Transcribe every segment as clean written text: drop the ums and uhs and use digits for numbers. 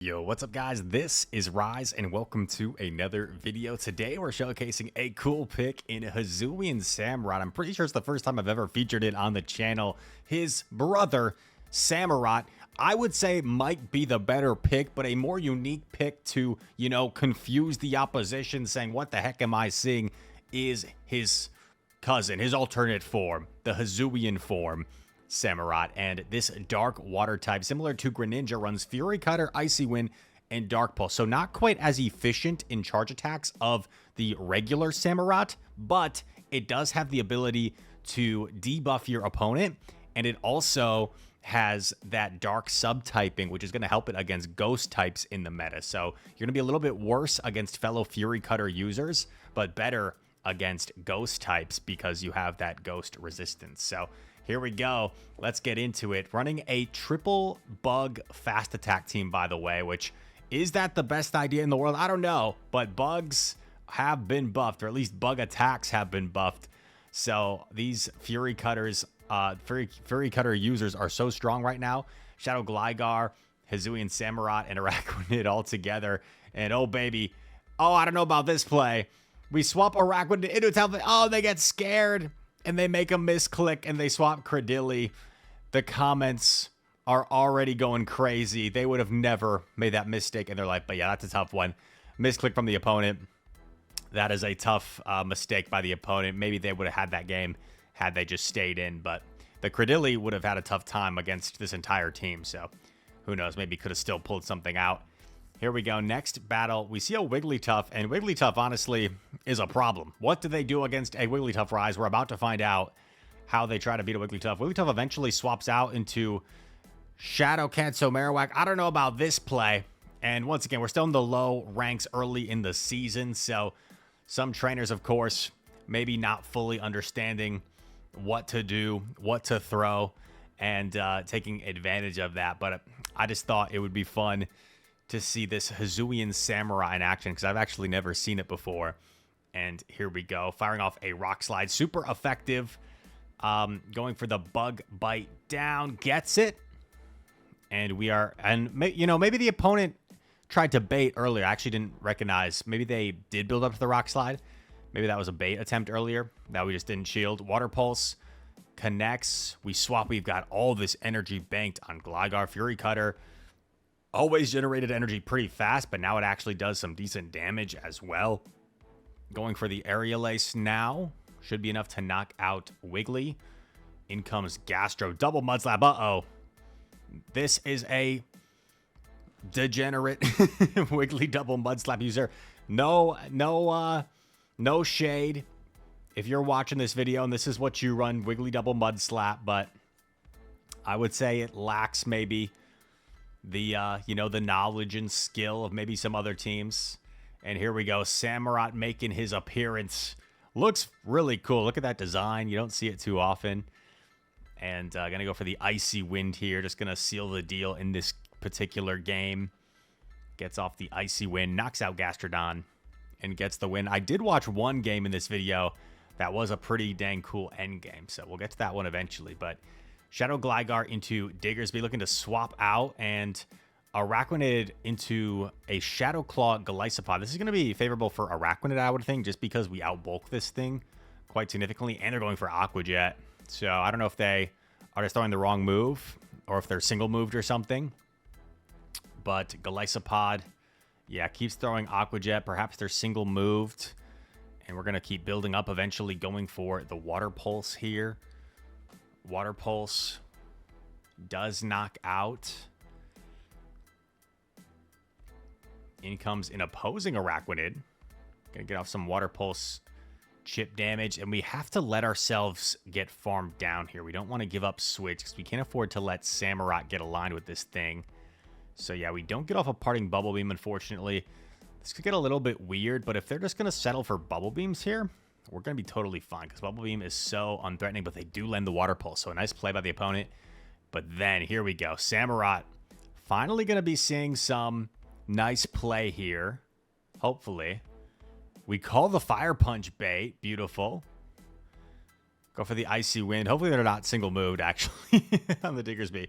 Yo, what's up guys? This is Rise and welcome to another video. Today we're showcasing a cool pick in Hisuian Samurott. I'm pretty sure it's the first time I've ever featured it on the channel. His brother, Samurott, I would say might be the better pick, but a more unique pick to, confuse the opposition, saying, what the heck am I seeing, is his cousin, his alternate form, the Hisuian form. Samurott, and this dark water type, similar to Greninja, runs Fury Cutter, Icy Wind, and Dark Pulse. So not quite as efficient in charge attacks of the regular Samurott, but it does have the ability to debuff your opponent, and it also has that dark subtyping, which is going to help it against ghost types in the meta. So you're going to be a little bit worse against fellow Fury Cutter users, but better against ghost types because you have that ghost resistance. So here we go. Let's get into it. Running a triple bug fast attack team, by the way, which is that the best idea in the world? I don't know, but bugs have been buffed, or at least bug attacks have been buffed. So these Fury Cutters, Fury Cutter users are so strong right now. Shadow Gligar, Hisuian Samurott, and Araquanid all together. And oh baby, oh, I don't know about this play. We swap Araquanid into its oh, they get scared. And they make a misclick and they swap Credilli. The comments are already going crazy. They would have never made that mistake. And they're like, but yeah, that's a tough one. Misclick from the opponent. That is a tough mistake by the opponent. Maybe they would have had that game had they just stayed in. But the Credilli would have had a tough time against this entire team. So who knows? Maybe could have still pulled something out. Here we go. Next battle, we see a Wigglytuff, and Wigglytuff, honestly, is a problem. What do they do against a Wigglytuff Rise? We're about to find out how they try to beat a Wigglytuff. Wigglytuff eventually swaps out into Shadow Kanto Marowak. I don't know about this play. And once again, we're still in the low ranks early in the season, so some trainers, of course, maybe not fully understanding what to do, what to throw, and taking advantage of that. But I just thought it would be fun to see this Hisuian Samurott in action, because I've actually never seen it before. And here we go, firing off a Rock Slide, super effective. Going for the Bug Bite down, gets it. And we are, and maybe the opponent tried to bait earlier. I actually didn't recognize. Maybe they did build up to the Rock Slide. Maybe that was a bait attempt earlier that we just didn't shield. Water Pulse connects. We swap. We've got all this energy banked on Gligar. Fury Cutter always generated energy pretty fast, but now it actually does some decent damage as well. Going for the Aerial Ace now. Should be enough to knock out Wiggly. In comes Gastro. Double Mud Slap. Uh-oh. This is a degenerate Wiggly double Mud Slap user. No shade if you're watching this video and this is what you run, Wiggly double Mud Slap, but I would say it lacks maybe the the knowledge and skill of maybe some other teams. And here we go, Samurott making his appearance. Looks really cool. Look at that design. You don't see it too often. And gonna go for the Icy Wind here. Just gonna seal the deal in this particular game. Gets off the Icy Wind, knocks out Gastrodon, and gets the win. I did watch one game in this video that was a pretty dang cool end game, so we'll get to that one eventually. But Shadow Gligar into Diggersby, looking to swap out, and Araquanid into a Shadow Claw Golisopod. This is going to be favorable for Araquanid, I would think, just because we outbulk this thing quite significantly, and they're going for Aqua Jet. So I don't know if they are just throwing the wrong move, or if they're single moved or something. But Golisopod, yeah, keeps throwing Aqua Jet. Perhaps they're single moved, and we're going to keep building up, eventually going for the Water Pulse here. Water Pulse does knock out. In comes an opposing Araquanid. Gonna get off some Water Pulse chip damage, and we have to let ourselves get farmed down here. We don't want to give up Switch, because we can't afford to let Samurott get aligned with this thing. So yeah, we don't get off a Parting Bubble Beam, unfortunately. This could get a little bit weird, but if they're just gonna settle for Bubble Beams here, we're going to be totally fine, because Bubble Beam is so unthreatening, but they do lend the Water Pulse, so a nice play by the opponent. But then, here we go. Samurott finally going to be seeing some nice play here, hopefully. We call the Fire Punch bait. Beautiful. Go for the Icy Wind. Hopefully they're not single moved, actually, on the Diggersby.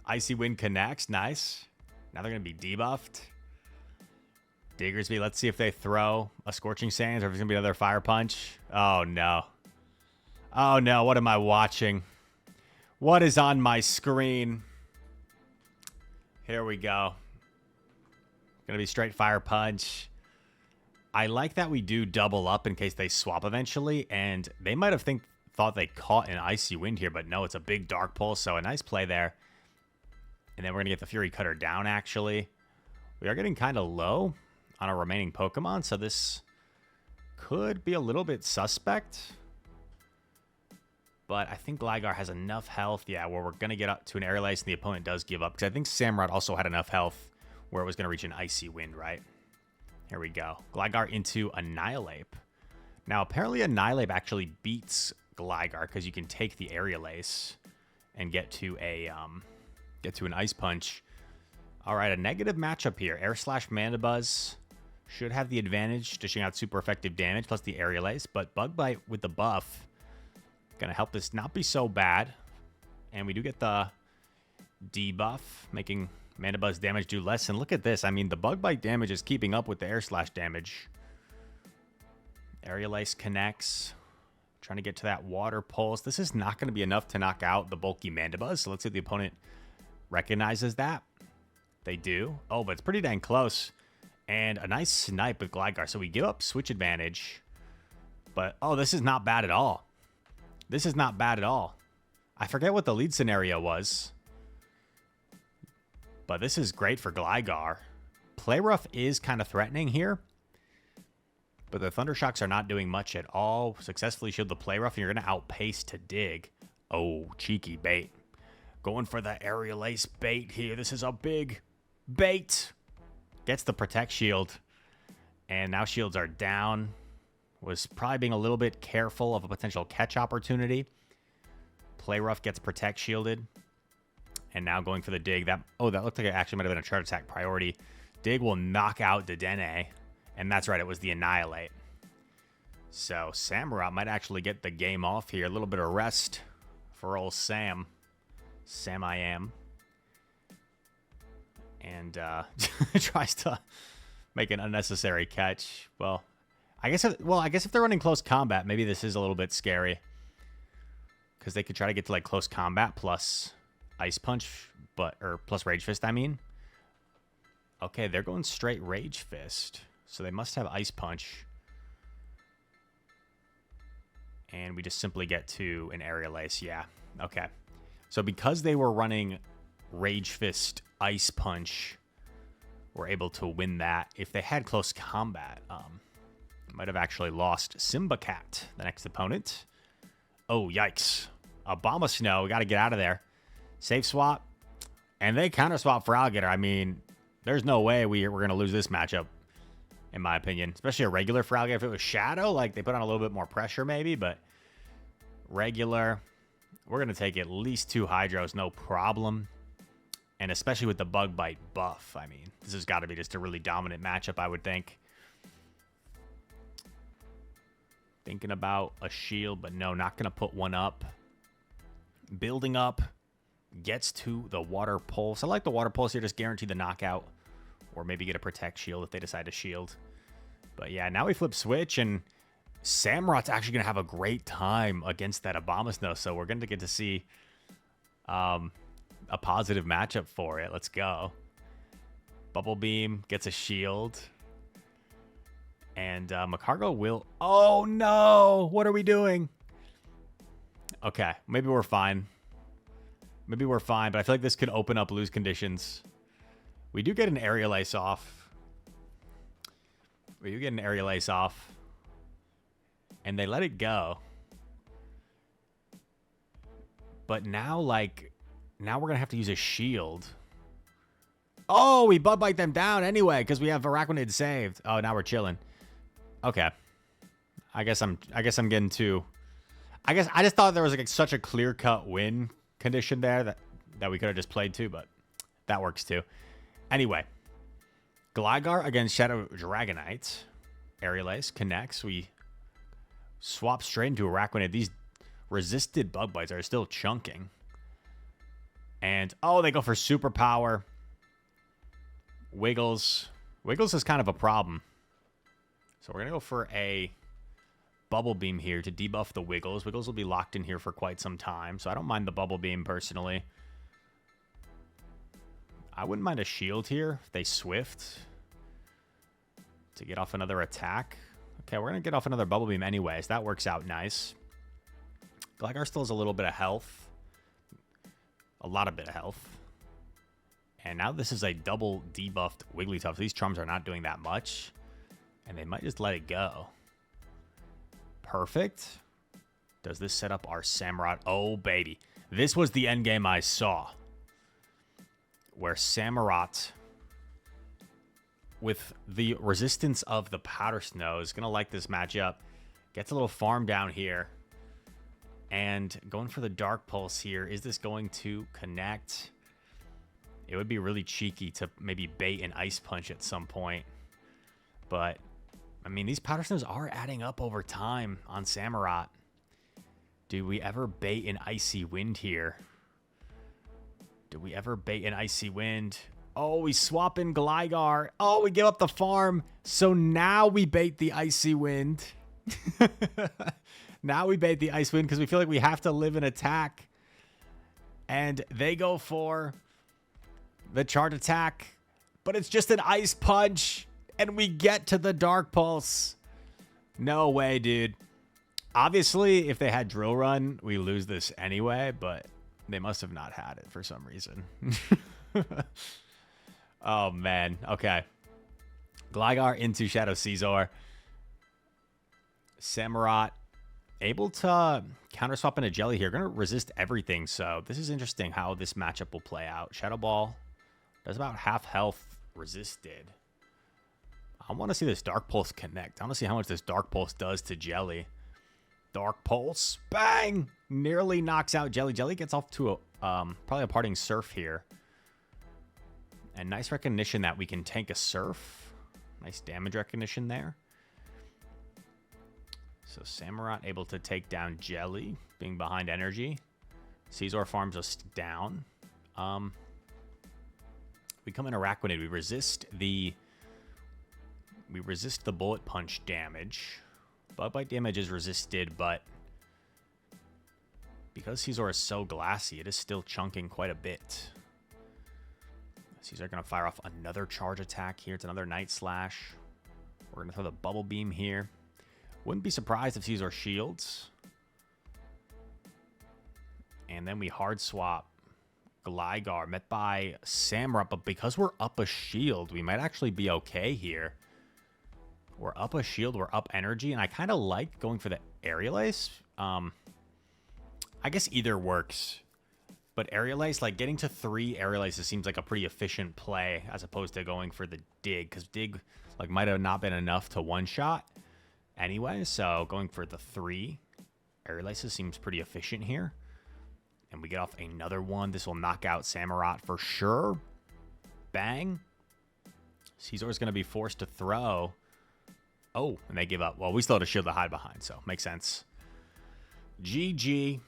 Icy Wind connects. Nice. Now they're going to be debuffed. Diggersby, let's see if they throw a Scorching Sands or if it's going to be another Fire Punch. Oh, no. Oh, no. What am I watching? What is on my screen? Here we go. Going to be straight Fire Punch. I like that we do double up in case they swap eventually, and they might have thought they caught an Icy Wind here, but no, it's a big Dark Pulse, so a nice play there. And then we're going to get the Fury Cutter down, actually. We are getting kind of low on our remaining Pokemon, so this could be a little bit suspect. But I think Gligar has enough health, yeah, where we're going to get up to an Aerial Ace and the opponent does give up. Because I think Samurott also had enough health where it was going to reach an Icy Wind, right? Here we go. Gligar into Annihilape. Now, apparently Annihilape actually beats Gligar because you can take the Aerial Ace and get to an Ice Punch. All right, a negative matchup here. Air Slash Mandibuzz should have the advantage, dishing out super effective damage plus the Aerial Ace, but Bug Bite with the buff going to help this not be so bad. And we do get the debuff, making Mandibuzz damage do less. And look at this. I mean, the Bug Bite damage is keeping up with the Air Slash damage. Aerial Ace connects. Trying to get to that Water Pulse. This is not going to be enough to knock out the bulky Mandibuzz. So let's see if the opponent recognizes that. They do. Oh, but it's pretty dang close. And a nice snipe with Gligar. So we give up switch advantage. But, oh, this is not bad at all. This is not bad at all. I forget what the lead scenario was. But this is great for Gligar. Play Rough is kind of threatening here. But the Thunder Shocks are not doing much at all. Successfully shield the Play Rough, and you're going to outpace to dig. Oh, cheeky bait. Going for the Aerial Ace bait here. This is a big bait. Gets the Protect Shield. And now shields are down. Was probably being a little bit careful of a potential catch opportunity. Play Rough gets Protect Shielded. And now going for the dig. That looked like it actually might have been a Charge Attack priority. Dig will knock out Dedenne. And that's right, it was the Annihilate. So Samurott might actually get the game off here. A little bit of rest for old Sam. Sam I am. And tries to make an unnecessary catch. Well, I guess if they're running close combat, maybe this is a little bit scary. Because they could try to get to like close combat plus Ice Punch, or plus Rage Fist, I mean. Okay, they're going straight Rage Fist. So they must have Ice Punch. And we just simply get to an Aerial Ace. Yeah, okay. So because they were running Rage Fist, Ice Punch, we're able to win that. If they had close combat, might have actually lost Simbacat, the next opponent. Oh, yikes. Abomasnow, we got to get out of there. Safe swap. And they counter swap for Alligator. I mean, there's no way we're going to lose this matchup, in my opinion. Especially a regular for Alligator. If it was Shadow, like they put on a little bit more pressure maybe, but regular, we're going to take at least 2 Hydros, no problem. And especially with the Bug Bite buff, I mean, this has got to be just a really dominant matchup, I would think. Thinking about a shield, but no, not going to put one up. Building up, gets to the Water Pulse. I like the Water Pulse here, just guarantee the knockout. Or maybe get a Protect Shield if they decide to shield. But yeah, now we flip switch, and Samurott's actually going to have a great time against that Abomasnow. So we're going to get to see a positive matchup for it. Let's go. Bubble Beam gets a shield. And Macargo will... Oh, no! What are we doing? Okay, maybe we're fine. Maybe we're fine, but I feel like this could open up lose conditions. We do get an Aerial Ace off. We do get an Aerial Ace off. And they let it go. But now, like... Now we're going to have to use a shield. Oh, we Bug Bite them down anyway, because we have Araquanid saved. Oh, now we're chilling. Okay. I guess I'm getting too... I just thought there was like such a clear-cut win condition there that we could have just played to, but that works too. Anyway. Gligar against Shadow Dragonite. Aerial Ace connects. We swap straight into Araquanid. These resisted Bug Bites are still chunking. And, oh, they go for Superpower. Wiggles. Wiggles is kind of a problem. So we're going to go for a Bubble Beam here to debuff the Wiggles. Wiggles will be locked in here for quite some time, so I don't mind the Bubble Beam personally. I wouldn't mind a shield here if they Swift to get off another attack. Okay, we're going to get off another Bubble Beam anyways. That works out nice. Gligar still has a little bit of health. A lot of bit of health. And now this is a double debuffed Wigglytuff. These Charms are not doing that much. And they might just let it go. Perfect. Does this set up our Samurott? Oh, baby. This was the endgame I saw. Where Samurott, with the resistance of the Powder Snow, is going to like this matchup. Gets a little farm down here. And going for the Dark Pulse here. Is this going to connect? It would be really cheeky to maybe bait an Ice Punch at some point. But, I mean, these Powder Snows are adding up over time on Samurott. Do we ever bait an Icy Wind here? Do we ever bait an Icy Wind? Oh, we swap in Gligar. Oh, we give up the farm. So now we bait the Icy Wind. Now we bait the Ice Wind because we feel like we have to live an attack. And they go for the Charge Attack. But it's just an Ice Punch. And we get to the Dark Pulse. No way, dude. Obviously, if they had Drill Run, we lose this anyway. But they must have not had it for some reason. Oh, man. Okay. Gligar into Shadow Caesar. Samurott able to counter swap into Jelly here. Going to resist everything. So this is interesting how this matchup will play out. Shadow Ball does about half health resisted. I want to see this Dark Pulse connect. I want to see how much this Dark Pulse does to Jelly. Dark Pulse. Bang! Nearly knocks out Jelly. Jelly gets off to a probably a Parting Surf here. And nice recognition that we can tank a Surf. Nice damage recognition there. So Samurott able to take down Jelly, being behind energy. Caesar farms us down. We come in Araquanid. We resist the Bullet Punch damage. Bug Bite damage is resisted, but because Caesar is so glassy, it is still chunking quite a bit. Caesar going to fire off another Charge Attack here. It's another Night Slash. We're going to throw the Bubble Beam here. Wouldn't be surprised if Caesar shields. And then we hard swap Gligar, met by Samurott. But because we're up a shield, we might actually be okay here. We're up a shield, we're up energy, and I kind of like going for the Aerial Ace. I guess either works. But Aerial Ace, like getting to 3 Aerial Aces seems like a pretty efficient play as opposed to going for the Dig. Because Dig like might have not been enough to one-shot anyway. So going for the 3 Aerial Aces seems pretty efficient here. And we get off another one. This will knock out Samurott for sure. Bang. Caesar's going to be forced to throw. Oh, and they give up. Well, we still had a shield to hide behind, so makes sense. GG.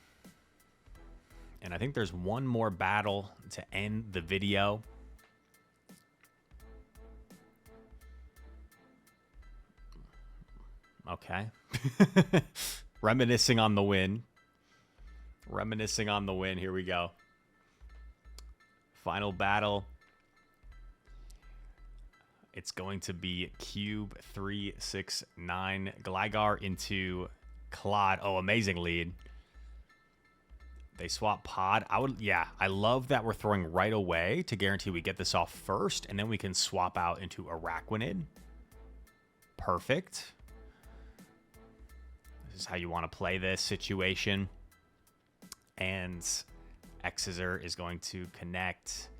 And I think there's one more battle to end the video. Okay. Reminiscing on the win. Reminiscing on the win. Here we go. Final battle. It's going to be Cube 369. Gligar into Claude. Oh, amazing lead. They swap Pod. I love that we're throwing right away to guarantee we get this off first, and then we can swap out into Araquanid. Perfect. This is how you want to play this situation. And Exeter is going to connect.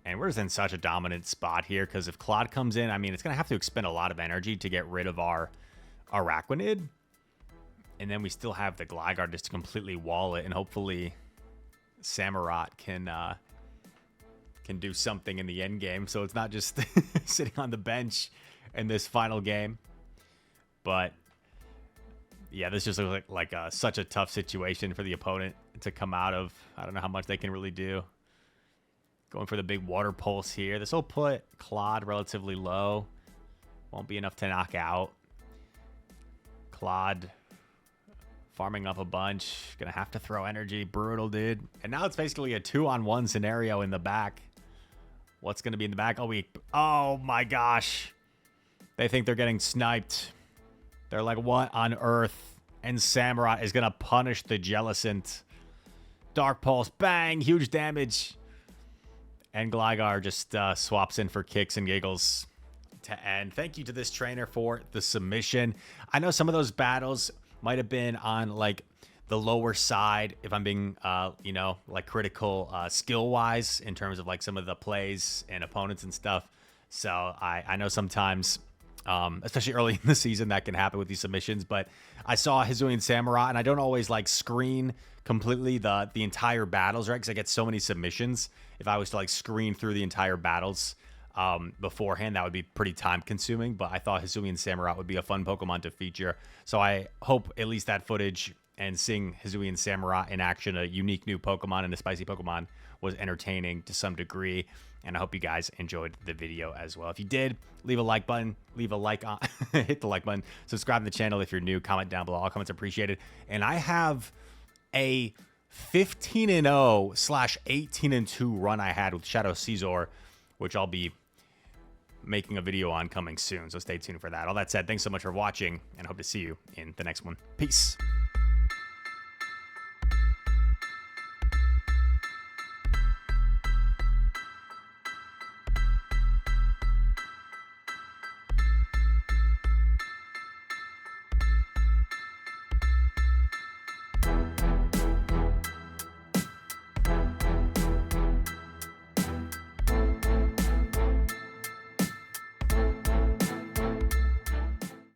And we're just in such a dominant spot here because if Claude comes in, I mean, it's going to have to expend a lot of energy to get rid of our Araquanid. And then we still have the Gligar just to completely wall it. And hopefully Samurott can do something in the end game. So it's not just sitting on the bench in this final game. But yeah, this just looks like such a tough situation for the opponent to come out of. I don't know how much they can really do. Going for the big water pulse here. This will put Claude relatively low. Won't be enough to knock out. Claude farming up a bunch. Gonna have to throw energy. Brutal, dude. And now it's basically a 2-on-1 scenario in the back. What's gonna be in the back? Oh my gosh. They think they're getting sniped. They're like, what on earth? And Samurott is gonna punish the Jelliecent. Dark Pulse, bang, huge damage. And Gligar just swaps in for kicks and giggles to end. Thank you to this trainer for the submission. I know some of those battles might have been on like the lower side, if I'm being, you know, like critical skill-wise in terms of like some of the plays and opponents and stuff. So I know sometimes, especially early in the season, that can happen with these submissions. But I saw Hisuian Samurott, and I don't always like screen completely the entire battles, right? Because I get so many submissions. If I was to like screen through the entire battles beforehand, that would be pretty time consuming. But I thought Hisuian Samurott would be a fun Pokemon to feature. So I hope at least that footage and seeing Hisuian Samurott in action, a unique new Pokemon and a spicy Pokemon, was entertaining to some degree. And I hope you guys enjoyed the video as well. If you did, leave a like button, leave a like on, hit the like button, subscribe to the channel if you're new, comment down below. All comments appreciated. And I have a 15-0 / 18-2 run I had with Shadow Caesar, which I'll be making a video on coming soon. So stay tuned for that. All that said, thanks so much for watching, and I hope to see you in the next one. Peace.